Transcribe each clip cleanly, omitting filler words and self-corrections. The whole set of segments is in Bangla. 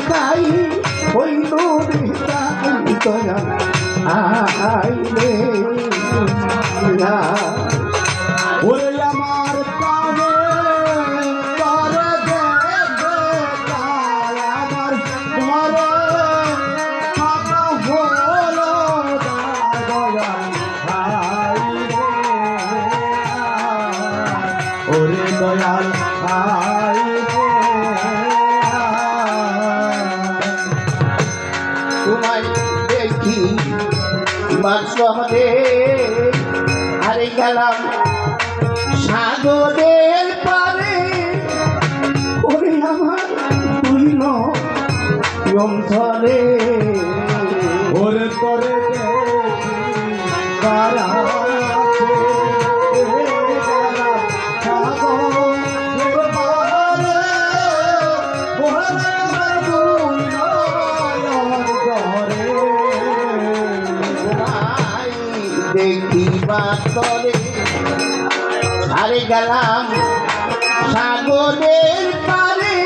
তাই হইল দয়া আইলে ওরে আমার প্রাণে করে দে আমার ঘরে থাকা হলো দয়া আইলে ওরে দয়াল তোমায় দেখি মাঝে হারে গেলাম সাগরের পারে ওরে আমার তুই নম ধরে ওরে করে তারা দেখিবা তরে হারে গেলাম সাগরের পারে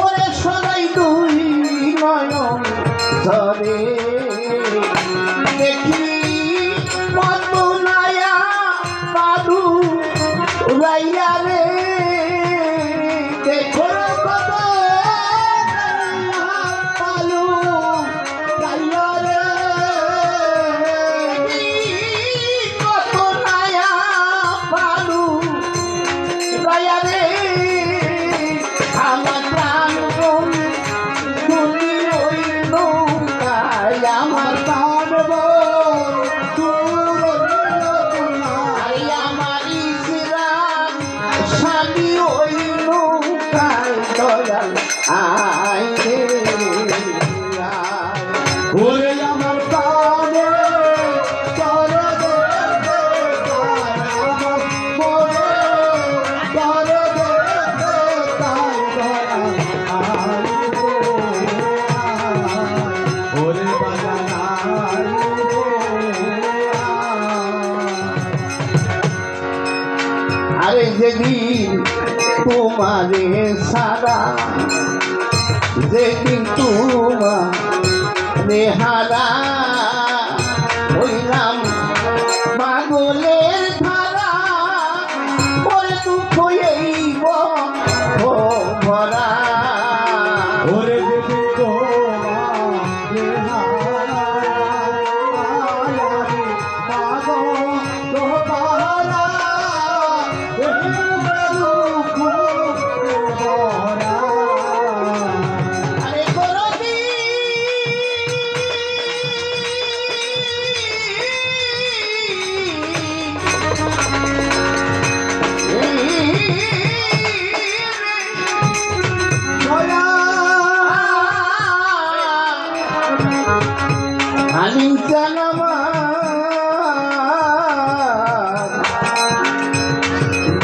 ওরে সবাই দুই নয়ন ধরে দেখি কত নায়া পাদু রাইয়া রে দেখো কত পালু রাইয়া রে আইরে ওরে আমার প্রাণে করে দে আমার মনে করে দে ওরে বাজানা আরে যেদিন তোমারে সারা যেদিন তোমারে হারা হইলাম পাগলের ধারা ওরে দুঃখ এই ভরা ওরে যেদিন তোমারে হারা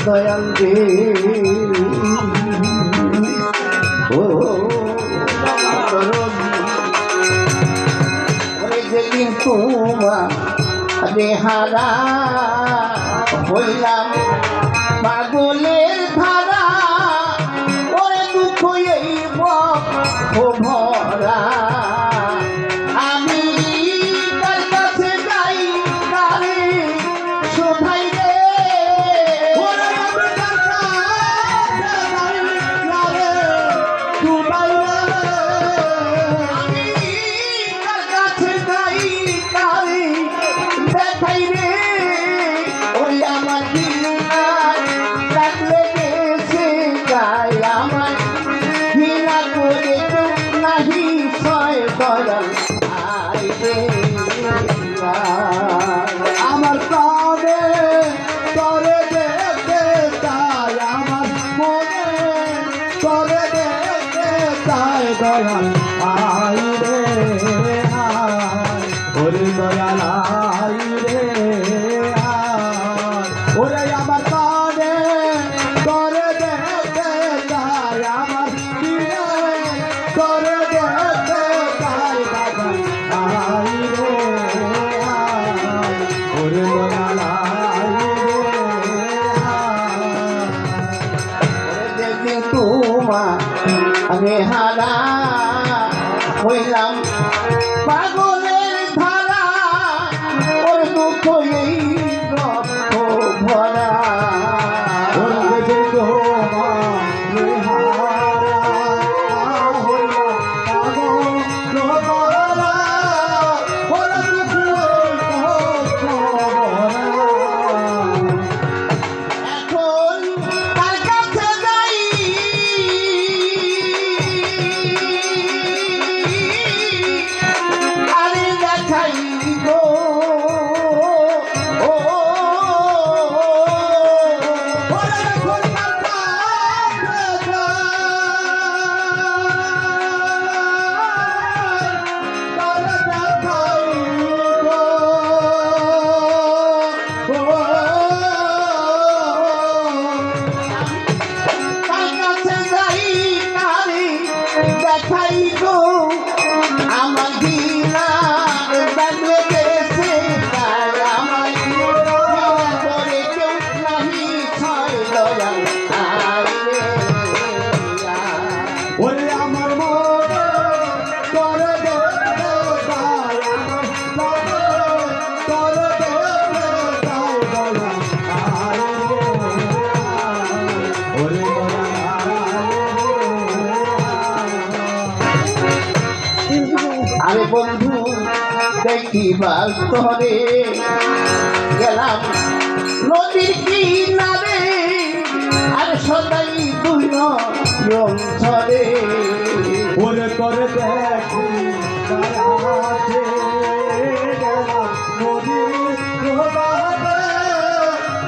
দয়াল রে ওরে যেদিন তোমারে হারা হইলাম পাগলের ধারা ওরে দুঃখ এই ভরা আমি তার কাছে যাই তারে শোধাই রে আমার প্রাণে করে দেখতে তাই আমার মনে করে দেখতে তাই দয়াল আই রে ওরে দয়াল আই রে ওরে আমার প্রাণে করে দেখতে তাই আমার করে দেখতে তাই আই রে ওরে দয়াল আই রে তোমা আমি হারা না হইলাম পাগলের ধারা ওর দুঃখ এই রক্ত ভরা ওর বেঁচে তোমার হারা হইয়া পাগল ভরা ওর দুঃখ এখন তার কাছে যাই আরে দেখাই গো ও ওরে যখন তার কাছে যাই, তার দেখাই গো। তার কাছে যাই তারে দেখাই গো আমার দিনা বাঁধবে দেশে তার আমার করে কেউ নাহি ছয় দয়াল আইরে ওরে আমার মনে করে দেখতে চাই, আমার মনে করে দেখতে চাই দয়া আরে ওরে দয়া আরে বন্ধু দেখিবার তরে গেলাম নদীর কিনারে আর সদাই দুই রং ছড়ে ওরে করে দেখি তারাতে গেলাম নদীর প্রবাহে,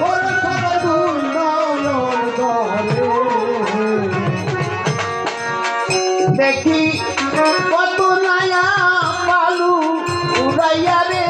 ওরে সবাই দুই নয়ন ধরে। দেখি কত নয়া পালু উড়াইয়া রে